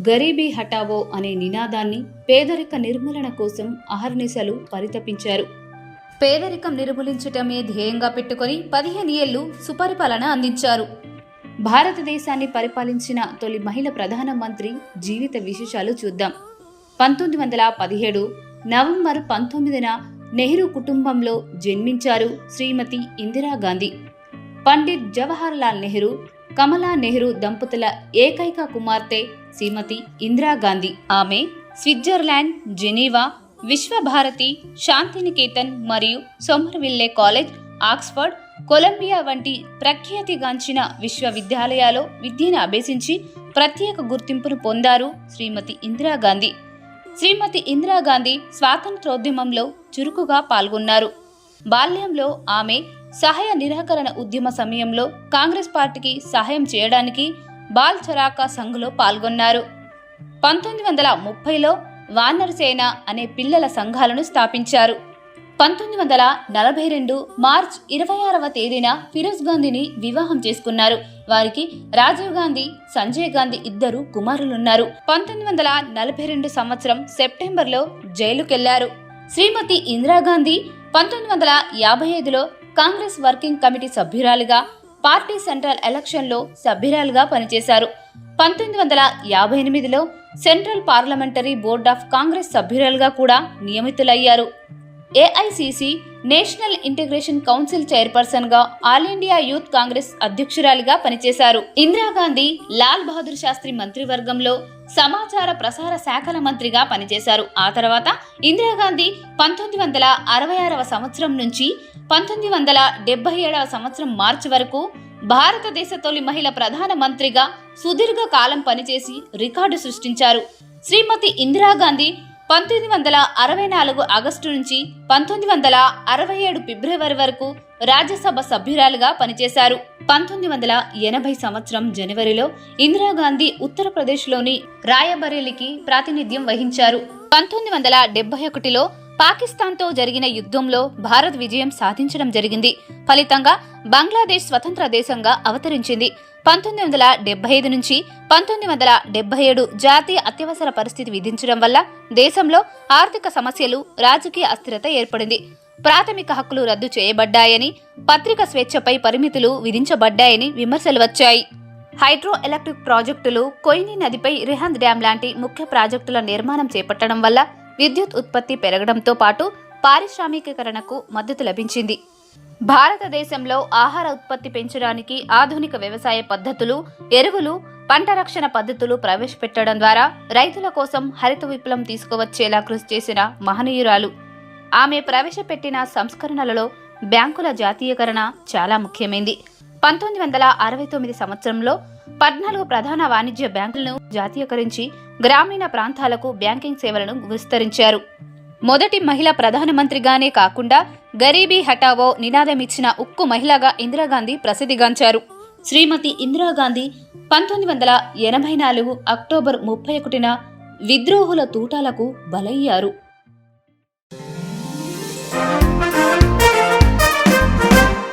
గరీబీ హటావో అనే నినాదాన్ని పేదరిక నిర్మూలన కోసం అహర్నిశలు పరితపించారు. పేదరికం నిర్మూలించటమే ధ్యేయంగా పెట్టుకుని 15 ఏళ్లు సుపరిపాలన అందించారు. భారతదేశాన్ని పరిపాలించిన తొలి మహిళ ప్రధానమంత్రి జీవిత విశేషాలు చూద్దాం. 1917 నవంబర్ 19న నెహ్రూ కుటుంబంలో జన్మించారు శ్రీమతి ఇందిరాగాంధీ. పండిట్ జవహర్ లాల్ నెహ్రూ, కమలా నెహ్రూ దంపతుల ఏకైక కుమార్తె శ్రీమతి ఇందిరాగాంధీ. ఆమె స్విట్జర్లాండ్, జెనీవా, విశ్వభారతి, శాంతినికేతన్ మరియు సోమర్విల్లే కాలేజ్, ఆక్స్ఫర్డ్, కొలంబియా వంటి ప్రఖ్యాతిగాంచిన విశ్వవిద్యాలయాల్లో విద్యను అభ్యసించి ప్రత్యేక గుర్తింపును పొందారు శ్రీమతి ఇందిరాగాంధీ. శ్రీమతి ఇందిరాగాంధీ స్వాతంత్రోద్యమంలో చురుకుగా పాల్గొన్నారు. బాల్యంలో ఆమె సహాయ నిరాకరణ ఉద్యమ సమయంలో కాంగ్రెస్ పార్టీకి సహాయం చేయడానికి బాల్ చరాకా సంఘ్లో పాల్గొన్నారు. 1930లో వానర్ సేన అనే పిల్లల సంఘాలను స్థాపించారు. 1942 మార్చ్ 26వ తేదీన ఫిరోజ్ గాంధీని వివాహం చేసుకున్నారు. వారికి రాజీవ్ గాంధీ, సంజయ్ గాంధీ ఇద్దరు కుమారులున్నారు. 1942 సంవత్సరం సెప్టెంబర్లో జైలుకెళ్లారు. శ్రీమతి ఇందిరాగాంధీ 1955లో కాంగ్రెస్ వర్కింగ్ కమిటీ సభ్యురాలిగా, పార్టీ సెంట్రల్ ఎలక్షన్లో సభ్యురాలిగా పనిచేశారు. 1958లో central parliamentary board of Congress సభ్యురాలుగా కూడా నియమితులయ్యారు. AICC national integration council chairperson గా, ఆల్ ఇండియా యూత్ కాంగ్రెస్ అధ్యక్షురాలిగా పనిచేశారు. ఇందిరాగాంధీ లాల్ బహదూర్ శాస్త్రి మంత్రివర్గంలో సమాచార ప్రసార శాఖల మంత్రిగా పనిచేశారు. ఆ తర్వాత ఇందిరాగాంధీ 1966వ సంవత్సరం నుంచి 1977వ సంవత్సరం మార్చి వరకు భారతదేశ తొలి మహిళ ప్రధాన మంత్రిగా సుదీర్ఘ కాలం పనిచేసి రికార్డు సృష్టించారు. శ్రీమతి ఇందిరాగాంధీ 1964 ఆగస్టు నుంచి 1967 ఫిబ్రవరి వరకు రాజ్యసభ సభ్యురాలుగా పనిచేశారు. 1980 సంవత్సరం జనవరిలో ఇందిరాగాంధీ ఉత్తరప్రదేశ్లోని రాయబరేలీకి ప్రాతినిధ్యం వహించారు. 1971లో పాకిస్తాన్తో జరిగిన యుద్ధంలో భారత్ విజయం సాధించడం జరిగింది. ఫలితంగా బంగ్లాదేశ్ స్వతంత్ర దేశంగా అవతరించింది. 1975 నుంచి 1977 జాతీయ అత్యవసర పరిస్థితి విధించడం వల్ల దేశంలో ఆర్థిక సమస్యలు, రాజకీయ అస్థిరత ఏర్పడింది. ప్రాథమిక హక్కులు రద్దు చేయబడ్డాయని, పత్రిక స్వేచ్ఛపై పరిమితులు విధించబడ్డాయని విమర్శలు వచ్చాయి. హైడ్రో ఎలక్ట్రిక్ ప్రాజెక్టులు, కొయిని నదిపై రిహంద్ డ్యాం లాంటి ముఖ్య ప్రాజెక్టుల నిర్మాణం చేపట్టడం వల్ల విద్యుత్ ఉత్పత్తి పెరగడంతో పాటు పారిశ్రామికీకరణకు మద్దతు లభించింది. భారతదేశంలో ఆహార ఉత్పత్తి పెంచడానికి ఆధునిక వ్యవసాయ పద్ధతులు, ఎరువులు, పంట రక్షణ పద్ధతులు ప్రవేశపెట్టడం ద్వారా రైతుల కోసం హరిత విప్లవం తీసుకువచ్చేలా కృషి చేసిన మహనీయురాలు. ఆమె ప్రవేశపెట్టిన సంస్కరణలలో బ్యాంకుల జాతీయకరణ చాలా ముఖ్యమైంది. 1969 సంవత్సరంలో 14 ప్రధాన వాణిజ్య బ్యాంకులను జాతీయకరించి గ్రామీణ ప్రాంతాలకు బ్యాంకింగ్ సేవలను విస్తరించారు. మొదటి మహిళా ప్రధానమంత్రిగానే కాకుండా గరీబీ హటావో నినాదమిచ్చిన ఉక్కు మహిళగా ఇందిరాగాంధీ ప్రసిద్ధిగాంచారు. శ్రీమతి ఇందిరాగాంధీ 1984 అక్టోబర్ 31న విద్రోహుల తూటాలకు బలయ్యారు.